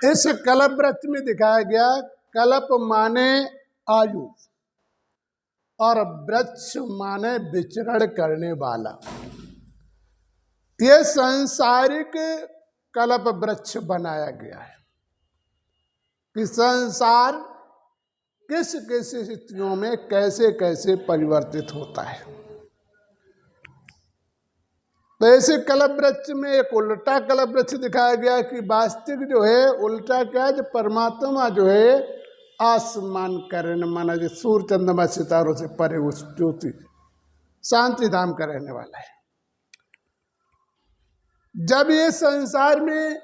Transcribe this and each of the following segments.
इस कल्प वृक्ष में दिखाया गया, कल्प माने आयु और वृक्ष माने विचरण करने वाला। ये सांसारिक कल्प वृक्ष बनाया गया है कि संसार किस किस स्थितियों में कैसे कैसे परिवर्तित होता है। तो ऐसे कल्प वृक्ष में एक उल्टा कल्प वृक्ष दिखाया गया कि वास्तविक जो है उल्टा क्या है, जो परमात्मा जो है आसमान करण माना जो सूर्य चंद्रमा सितारों से परे उस ज्योति शांति धाम का रहने वाला है। जब ये संसार में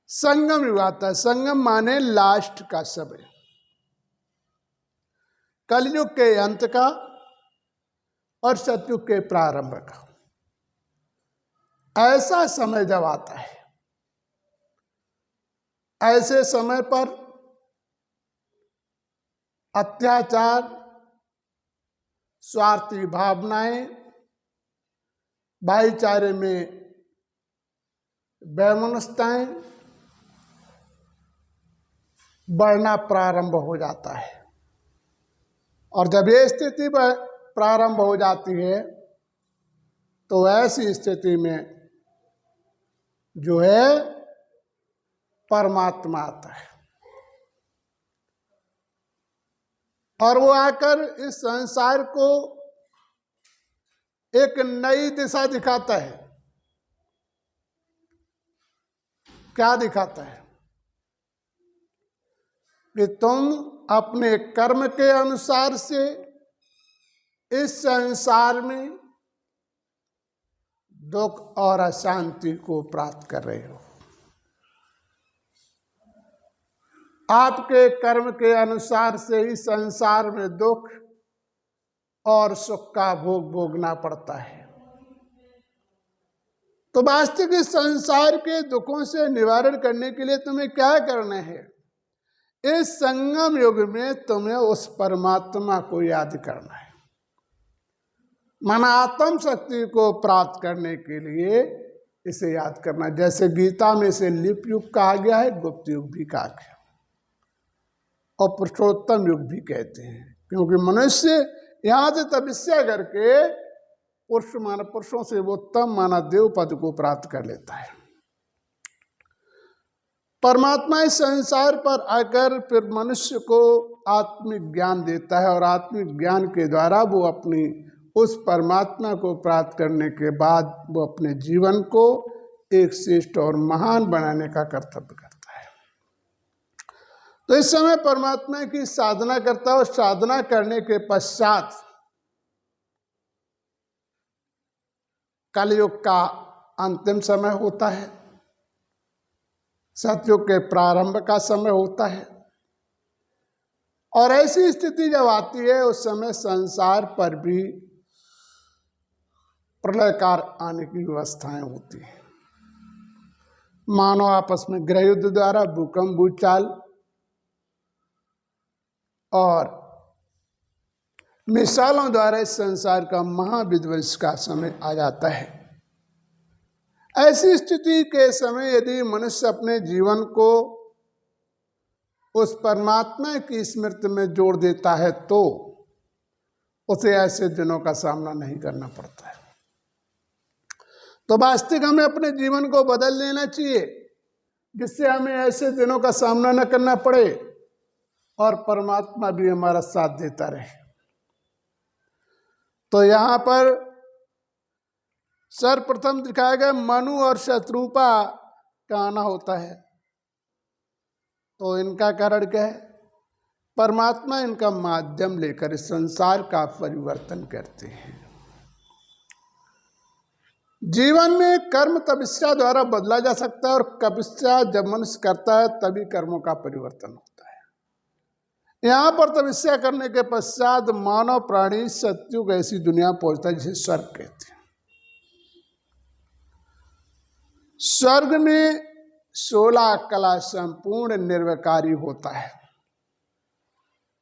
संगम युग आता है, संगम माने लास्ट का समय, कलयुग के अंत का और सतयुग के प्रारंभ का, ऐसा समय जब आता है, ऐसे समय पर अत्याचार, स्वार्थी भावनाएं, भाईचारे में वैमनस्यताएं बढ़ना प्रारंभ हो जाता है। और जब ये स्थिति प्रारंभ हो जाती है तो ऐसी स्थिति में जो है परमात्मा आता है और वो आकर इस संसार को एक नई दिशा दिखाता है। क्या दिखाता है? कि तुम अपने कर्म के अनुसार से इस संसार में दुख और अशांति को प्राप्त कर रहे हो। आपके कर्म के अनुसार से ही संसार में दुख और सुख का भोग भोगना पड़ता है। तो वास्तविक इस संसार के दुखों से निवारण करने के लिए तुम्हें क्या करना है? इस संगम युग में तुम्हें उस परमात्मा को याद करना है। मन आत्म शक्ति को प्राप्त करने के लिए इसे याद करना। जैसे गीता में से लिप युग कहा गया है, गुप्त युग भी कहा गया और पुरुषोत्तम युग भी कहते हैं, क्योंकि मनुष्य यहाँ से तपस्या करके पुरुषों से वो उत्तम माना देव पद को प्राप्त कर लेता है। परमात्मा इस संसार पर आकर फिर मनुष्य को आत्मिक ज्ञान देता है और आत्मिक ज्ञान के द्वारा वो अपनी उस परमात्मा को प्राप्त करने के बाद वो अपने जीवन को एक श्रेष्ठ और महान बनाने का कर्तव्य करता है। तो इस समय परमात्मा की साधना करता है और साधना करने के पश्चात कलयुग का अंतिम समय होता है, सतयुग के प्रारंभ का समय होता है। और ऐसी स्थिति जब आती है उस समय संसार पर भी प्रलयकार आने की व्यवस्थाएं होती हैं। मानव आपस में गृह युद्ध द्वारा, भूकंप, भूचाल और मिसालों द्वारा इस संसार का महाविध्वंस का समय आ जाता है। ऐसी स्थिति के समय यदि मनुष्य अपने जीवन को उस परमात्मा की स्मृति में जोड़ देता है तो उसे ऐसे दिनों का सामना नहीं करना पड़ता है। तो वास्तविक हमें अपने जीवन को बदल लेना चाहिए जिससे हमें ऐसे दिनों का सामना न करना पड़े और परमात्मा भी हमारा साथ देता रहे। तो यहाँ पर सर्वप्रथम दिखाया गया मनु और शत्रुपा का आना होता है। तो इनका कारण क्या है? परमात्मा इनका माध्यम लेकर इस संसार का परिवर्तन करते हैं। जीवन में कर्म तपस्या द्वारा बदला जा सकता है और तपस्या जब मनुष्य करता है तभी कर्मों का परिवर्तन होता है। यहाँ पर तपस्या करने के पश्चात मानव प्राणी सतयुग ऐसी दुनिया पहुंचता है जिसे स्वर्ग कहते हैं। स्वर्ग में 16 कला संपूर्ण निर्विकारी होता है,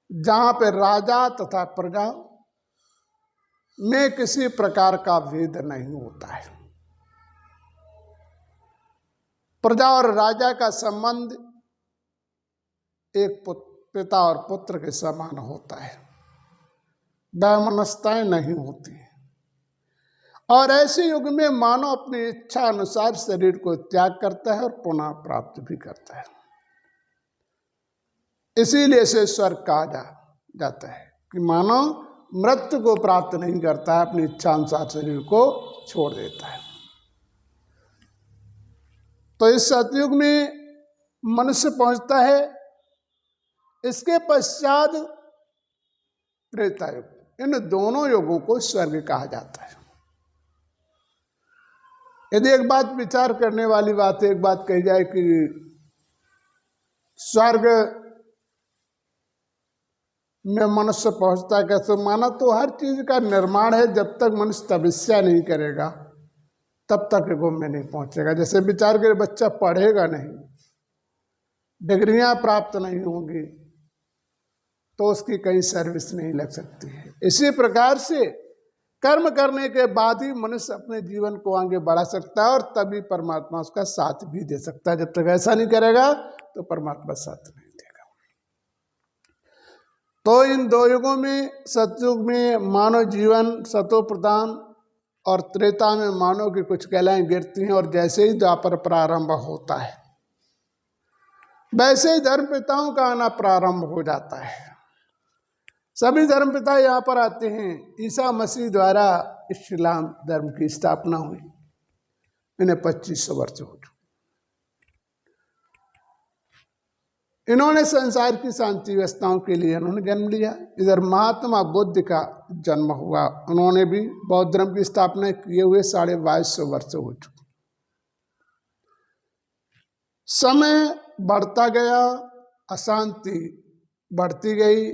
जहां पे राजा तथा प्रजा में किसी प्रकार का भेद नहीं होता है। प्रजा और राजा का संबंध एक पिता और पुत्र के समान होता है, वैमनस्यताएं नहीं होती। और ऐसे युग में मानव अपनी इच्छा अनुसार शरीर को त्याग करता है और पुनः प्राप्त भी करता है। इसीलिए इसे स्वर्ग कहा जाता है कि मानव मृत्यु को प्राप्त नहीं करता है, अपनी इच्छा अनुसार शरीर को छोड़ देता है। तो इस सतयुग में मनुष्य पहुंचता है, इसके पश्चात त्रेता युग, इन दोनों युगों को स्वर्ग कहा जाता है। यदि एक बात विचार करने वाली बात है, एक बात कही जाए कि स्वर्ग में मनुष्य पहुंचता है कैसे, माना तो हर चीज का निर्माण है, जब तक मनुष्य तपस्या नहीं करेगा तब तक युग में नहीं पहुंचेगा। जैसे विचार करे बच्चा पढ़ेगा नहीं, डिग्रियां प्राप्त नहीं होंगी तो उसकी कहीं सर्विस नहीं लग सकती है। इसी प्रकार से कर्म करने के बाद ही मनुष्य अपने जीवन को आगे बढ़ा सकता है और तभी परमात्मा उसका साथ भी दे सकता है। जब तक ऐसा नहीं करेगा तो परमात्मा साथ नहीं देगा। तो इन दो युगों में, सतयुग में मानव जीवन सतो प्रधान और त्रेता में मानव की कुछ कलाएं गिरती हैं, और जैसे ही द्वापर प्रारंभ होता है वैसे ही धर्मपिताओं का आना प्रारंभ हो जाता है। सभी धर्मपिता यहाँ पर आते हैं। ईसा मसीह द्वारा इस्लाम धर्म की स्थापना हुई, इन्हें 2500 वर्ष हो चुके। इन्होंने संसार की शांति व्यवस्थाओं के लिए इन्होंने जन्म लिया। इधर महात्मा बुद्ध का जन्म हुआ, उन्होंने भी बौद्ध धर्म की स्थापना किए हुए 2250 वर्ष हो चुके। समय बढ़ता गया, अशांति बढ़ती गई,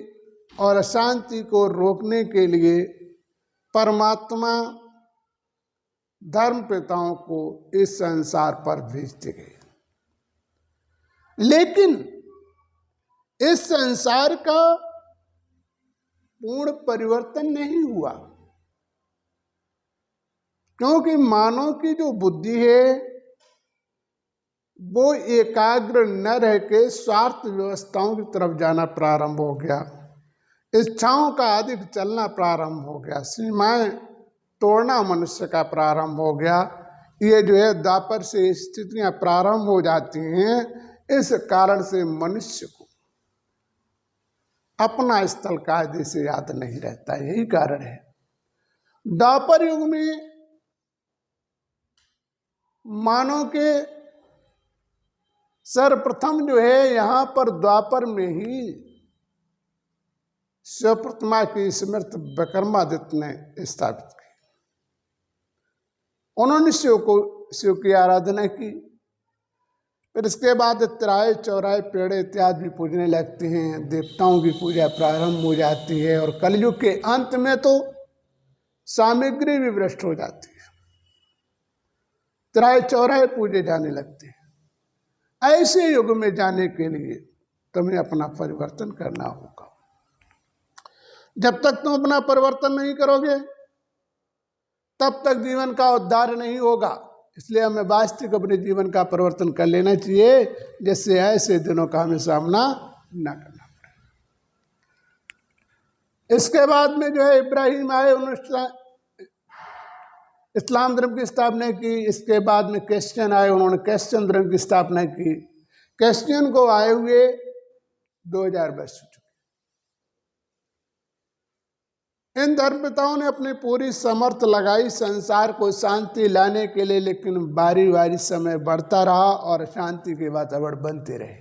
और अशांति को रोकने के लिए परमात्मा धर्मपिताओं को इस संसार पर भेजते गए। लेकिन इस संसार का पूर्ण परिवर्तन नहीं हुआ, क्योंकि मानव की जो बुद्धि है वो एकाग्र न रह के स्वार्थ व्यवस्थाओं की तरफ जाना प्रारंभ हो गया, इच्छाओं का अधिक चलना प्रारंभ हो गया, सीमाएं तोड़ना मनुष्य का प्रारंभ हो गया। ये जो है द्वापर से स्थितियां प्रारंभ हो जाती हैं। इस कारण से मनुष्य को अपना स्थल कायदे से याद नहीं रहता, यही कारण है। द्वापर युग में मानव के सर्वप्रथम जो है यहाँ पर द्वापर में ही शिव प्रतिमा की स्मृति विक्रमादित्य ने स्थापित की। उन्होंने शिव की आराधना की। फिर इसके बाद त्राय चौराहे पेड़े इत्यादि भी पूजने लगते हैं, देवताओं की पूजा प्रारंभ हो जाती है, और कलयुग के अंत में तो सामग्री भी भ्रष्ट हो जाती है, त्राय चौराहे पूजे जाने लगते हैं। ऐसे युग में जाने के लिए तुम्हें अपना परिवर्तन करना होगा। जब तक तुम अपना परिवर्तन नहीं करोगे तब तक जीवन का उद्धार नहीं होगा। इसलिए हमें वास्तविक अपने जीवन का परिवर्तन कर लेना चाहिए, जिससे ऐसे दिनों का हमें सामना न करना पड़े। इसके बाद में जो है इब्राहिम आए, उन्होंने इस्लाम धर्म की स्थापना की। इसके बाद में क्रिश्चियन आए, उन्होंने क्रिश्चियन धर्म की स्थापना की। क्रिश्चियन को आए हुए 2000 वर्ष हो चुके। इन धर्मपिताओं ने अपनी पूरी समर्थ लगाई संसार को शांति लाने के लिए, लेकिन बारी बारी समय बढ़ता रहा और शांति के वातावरण बनते रहे।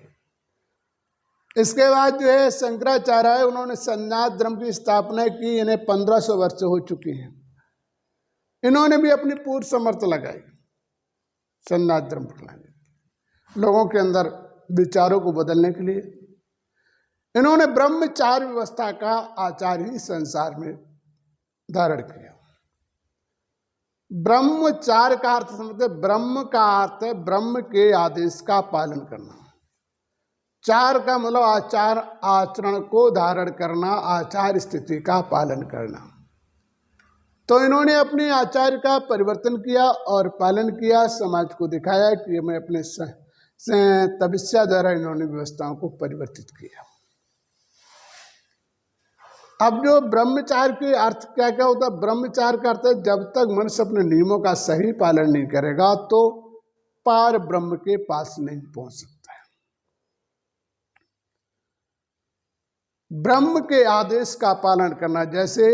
इसके बाद जो है शंकराचार्य आए, उन्होंने सन्नाथ धर्म की स्थापना की। इन्हें 1500 वर्ष हो चुके हैं। इन्होंने भी अपनी पूरी समर्थ लगाई सन्नाथ धर्म फैलाने, लोगों के अंदर विचारों को बदलने के लिए। इन्होंने ब्रह्मचार्य व्यवस्था का आचार ही संसार में धारण किया। ब्रह्मचार्य का अर्थ समझते, ब्रह्म का अर्थ है ब्रह्म के आदेश का पालन करना। चार का मतलब आचार, आचरण को धारण करना, आचार स्थिति का पालन करना। तो इन्होंने अपने आचार का परिवर्तन किया और पालन किया, समाज को दिखाया कि मैं अपने तपस्या द्वारा इन्होंने व्यवस्थाओं को परिवर्तित किया। अब जो ब्रह्मचार्य के अर्थ क्या क्या होता है? ब्रह्मचार्य का अर्थ है जब तक मनुष्य अपने नियमों का सही पालन नहीं करेगा तो पार ब्रह्म के पास नहीं पहुंच सकता है। ब्रह्म के आदेश का पालन करना, जैसे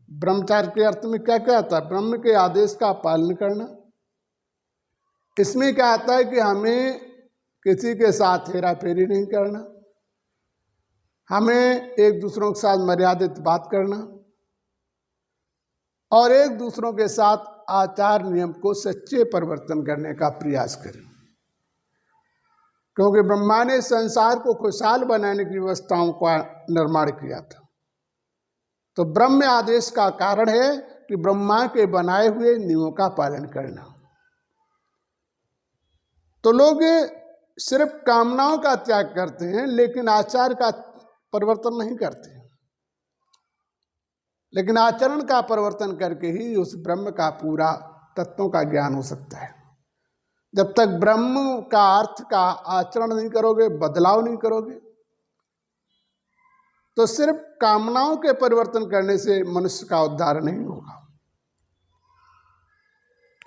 ब्रह्मचार्य के अर्थ में क्या क्या आता है? ब्रह्म के आदेश का पालन करना। इसमें क्या आता है कि हमें किसी के साथ हेरा फेरी नहीं करना, हमें एक दूसरों के साथ मर्यादित बात करना और एक दूसरों के साथ आचार नियम को सच्चे परिवर्तन करने का प्रयास करें, क्योंकि ब्रह्मा ने संसार को खुशहाल बनाने की व्यवस्थाओं का निर्माण किया था। तो ब्रह्म आदेश का कारण है कि ब्रह्मा के बनाए हुए नियमों का पालन करना। तो लोग सिर्फ कामनाओं का त्याग करते हैं लेकिन आचार का परिवर्तन नहीं करते, लेकिन आचरण का परिवर्तन करके ही उस ब्रह्म का पूरा तत्वों का ज्ञान हो सकता है। जब तक ब्रह्म का अर्थ का आचरण नहीं करोगे, बदलाव नहीं करोगे, तो सिर्फ कामनाओं के परिवर्तन करने से मनुष्य का उद्धार नहीं होगा।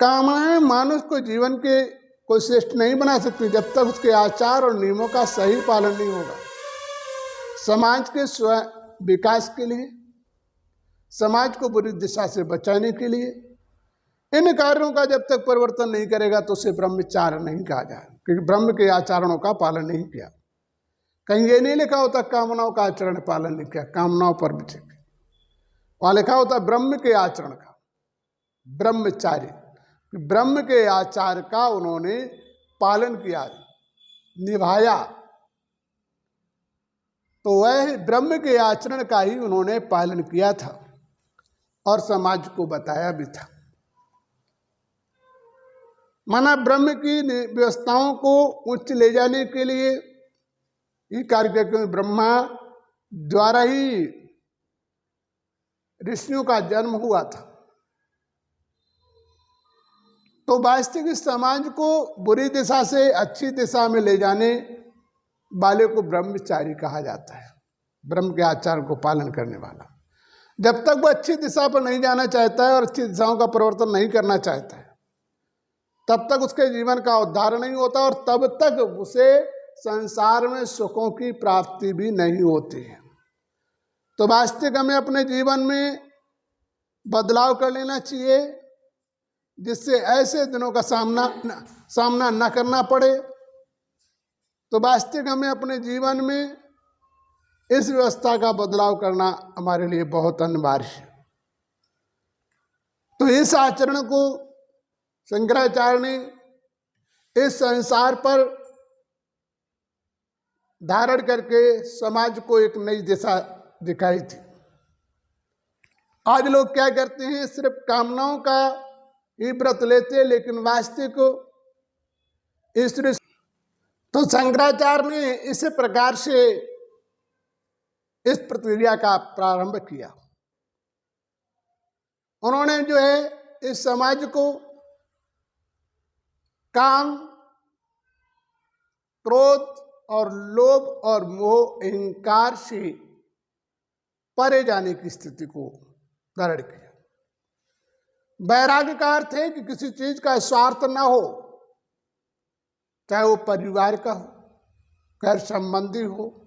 कामनाएं मानुष को जीवन के कोई श्रेष्ठ नहीं बना सकती जब तक उसके आचार और नियमों का सही पालन नहीं होगा। समाज के स्वयं विकास के लिए, समाज को बुरी दिशा से बचाने के लिए इन कार्यों का जब तक परिवर्तन नहीं करेगा तो उसे ब्रह्मचार्य नहीं कहा जाए, क्योंकि ब्रह्म के आचरणों का पालन नहीं किया। कहीं ये नहीं लिखा होता कामनाओं का आचरण पालन नहीं किया, कामनाओं पर भी ठीक, वहां लिखा होता ब्रह्म के आचरण का, ब्रह्मचार्य, ब्रह्म के आचार का उन्होंने पालन किया, निभाया। तो वह ब्रह्म के आचरण का ही उन्होंने पालन किया था और समाज को बताया भी था। माना ब्रह्म की व्यवस्थाओं को उच्च ले जाने के लिए ये कार्य, क्योंकि ब्रह्मा द्वारा ही ऋषियों का जन्म हुआ था। तो वास्तविक समाज को बुरी दिशा से अच्छी दिशा में ले जाने वाले को ब्रह्मचारी कहा जाता है, ब्रह्म के आचार को पालन करने वाला। जब तक वो अच्छी दिशा पर नहीं जाना चाहता है और अच्छी दिशाओं का परिवर्तन नहीं करना चाहता है, तब तक उसके जीवन का उद्धार नहीं होता और तब तक उसे संसार में सुखों की प्राप्ति भी नहीं होती है। तो वास्तविक हमें अपने जीवन में बदलाव कर लेना चाहिए जिससे ऐसे दिनों का सामना न करना पड़े। तो वास्तविक हमें अपने जीवन में इस व्यवस्था का बदलाव करना हमारे लिए बहुत अनिवार्य है। तो इस आचरण को शंकराचार्य ने इस संसार पर धारण करके समाज को एक नई दिशा दिखाई थी। आज लोग क्या करते हैं, सिर्फ कामनाओं का ही व्रत लेते, लेकिन वास्तविक इस तो शंकराचार्य ने इस प्रकार से इस प्रक्रिया का प्रारंभ किया। उन्होंने जो है इस समाज को काम, क्रोध और लोभ और मोह अहंकार से परे जाने की स्थिति को धारण किया। वैराग्य का अर्थ है कि किसी चीज का स्वार्थ ना हो, चाहे वो परिवार का हो, गैर संबंधी हो,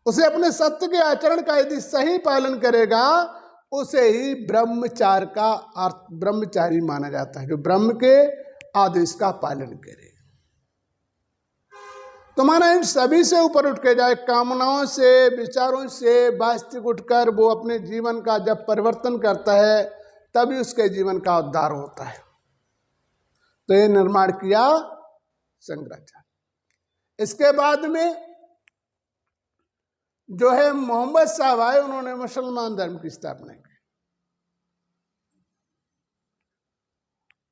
उसे अपने सत्य के आचरण का यदि सही पालन करेगा उसे ही ब्रह्मचार्य का अर्थ ब्रह्मचारी माना जाता है, जो ब्रह्म के आदेश का पालन करे। तो माना इन सभी से ऊपर उठ के जाए, कामनाओं से, विचारों से वास्तविक उठकर वो अपने जीवन का जब परिवर्तन करता है तभी उसके जीवन का उद्धार होता है। तो ये निर्माण किया शंकराचार्य। इसके बाद में जो है मोहम्मद साहब आए, उन्होंने मुसलमान धर्म की स्थापना की।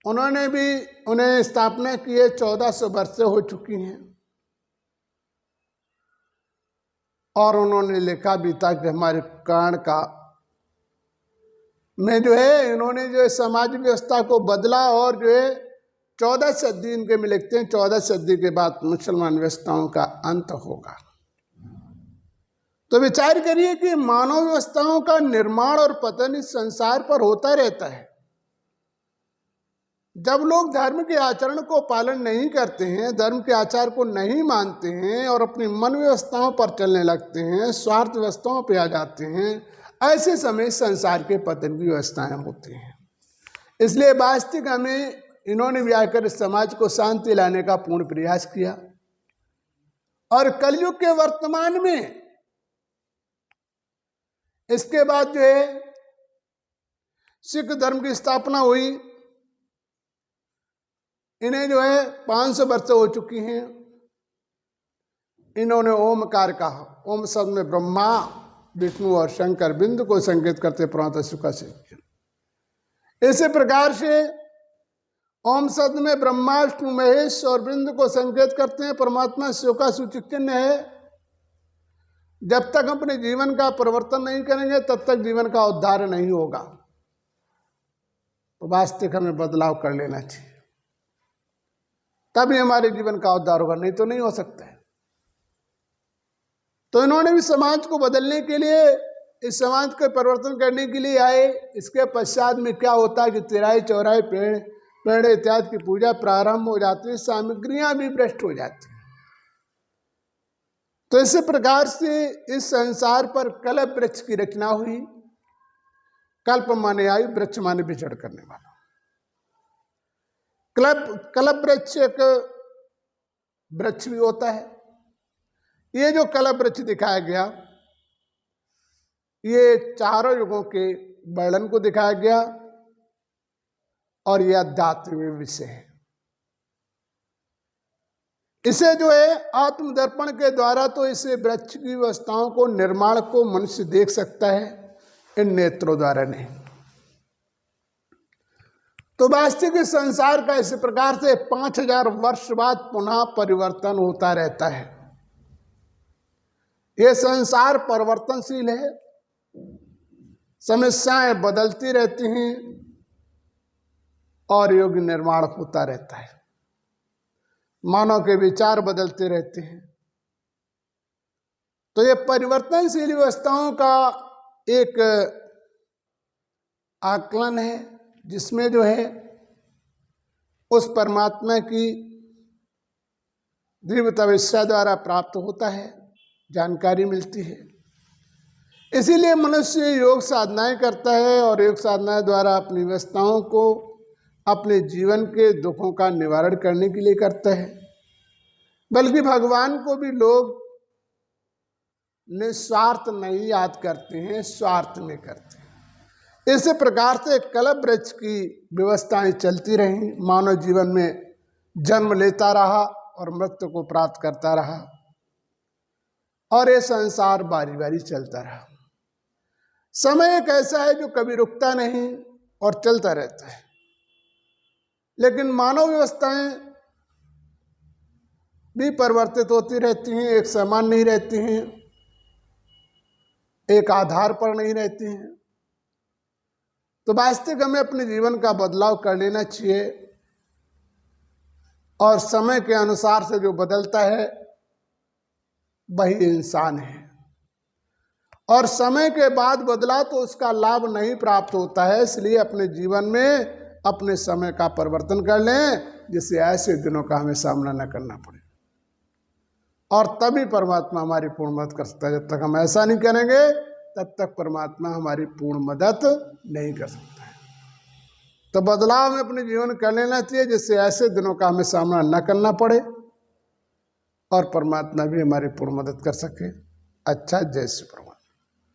उन्होंने भी उन्हें स्थापना की है, 1400 वर्ष हो चुकी हैं और उन्होंने लिखा भी था कि हमारे कर्ण का में जो है इन्होंने जो है समाज व्यवस्था को बदला और जो है 14 सदी इनके में लिखते हैं 14 सदी के बाद मुसलमान व्यवस्थाओं का अंत होगा। तो विचार करिए कि मानव व्यवस्थाओं का निर्माण और पतन इस संसार पर होता रहता है। जब लोग धर्म के आचरण को पालन नहीं करते हैं, धर्म के आचार को नहीं मानते हैं और अपनी मन व्यवस्थाओं पर चलने लगते हैं, स्वार्थ व्यवस्थाओं पे आ जाते हैं, ऐसे समय संसार के पतन की व्यवस्थाएं होती हैं। इसलिए वास्तविक हमें इन्होंने भी आकर समाज को शांति लाने का पूर्ण प्रयास किया। और कलयुग के वर्तमान में इसके बाद जो है सिख धर्म की स्थापना हुई। इन्हें जो है 500 वर्ष हो चुकी हैं। इन्होंने ओमकार कहा। ओम शब्द में ब्रह्मा, विष्णु और शंकर बिंदु को संकेत करते पुरातन सुखा से। इसी प्रकार से ओम शब्द में ब्रह्मा, विष्णु, महेश और बिंदु को संकेत करते हैं परमात्मा शिव का सूचक चिन्ह है। जब तक अपने जीवन का परिवर्तन नहीं करेंगे तब तक जीवन का उद्धार नहीं होगा। तो वास्तविक हमें बदलाव कर लेना चाहिए, तभी हमारे जीवन का उद्धार होगा, नहीं तो नहीं हो सकता है। तो इन्होंने भी समाज को बदलने के लिए, इस समाज को परिवर्तन करने के लिए आए। इसके पश्चात में क्या होता है कि तिराई चौराई पेड़ इत्यादि की पूजा प्रारंभ हो जाती है, सामग्रियां भी भ्रष्ट हो जाती हैं। तो इसी प्रकार से इस संसार पर कल्प वृक्ष की रचना हुई। कल्प माने आयु, वृक्ष माने विचरण करने वाला। कल्प वृक्ष एक वृक्ष भी होता है। ये जो कल्प वृक्ष दिखाया गया, ये चारों युगों के वर्णन को दिखाया गया और यह अध्यात्मिक विषय है। इसे जो है आत्मदर्पण के द्वारा तो इसे वृक्ष की व्यवस्थाओं को, निर्माण को मनुष्य देख सकता है, इन नेत्रों द्वारा नहीं। तो वास्तविक संसार का इस प्रकार से 5000 वर्ष बाद पुनः परिवर्तन होता रहता है। यह संसार परिवर्तनशील है, समस्याएं बदलती रहती हैं और युग निर्माण होता रहता है। मानव के विचार बदलते रहते हैं। तो ये परिवर्तनशील व्यवस्थाओं का एक आकलन है, जिसमें जो है उस परमात्मा की दिव्य तपस्या द्वारा प्राप्त होता है, जानकारी मिलती है। इसीलिए मनुष्य योग साधनाएं करता है और योग साधनाएं द्वारा अपनी व्यवस्थाओं को अपने जीवन के दुखों का निवारण करने के लिए करता है। बल्कि भगवान को भी लोग निस्वार्थ नहीं याद करते हैं, स्वार्थ में करते हैं। इसी प्रकार से कल्प वृक्ष की व्यवस्थाएं चलती रहीं। मानव जीवन में जन्म लेता रहा और मृत्यु को प्राप्त करता रहा और ये संसार बारी बारी चलता रहा। समय एक ऐसा है जो कभी रुकता नहीं और चलता रहता है। लेकिन मानव व्यवस्थाएं भी परिवर्तित होती रहती हैं, एक समान नहीं रहती हैं, एक आधार पर नहीं रहती हैं। तो वास्तविक हमें अपने जीवन का बदलाव कर लेना चाहिए और समय के अनुसार से जो बदलता है वही इंसान है। और समय के बाद बदला तो उसका लाभ नहीं प्राप्त होता है। इसलिए अपने जीवन में अपने समय का परिवर्तन कर लें, जिससे ऐसे दिनों का हमें सामना न करना पड़े। और तभी परमात्मा हमारी पूर्ण मदद कर सकता है। जब तक हम ऐसा नहीं करेंगे तब तक परमात्मा हमारी पूर्ण मदद नहीं कर सकता है। तो बदलाव में अपने जीवन कर लेना चाहिए, जिससे ऐसे दिनों का हमें सामना न करना पड़े और परमात्मा भी हमारी पूर्ण मदद कर सके। अच्छा, जय श्री परमात्मा।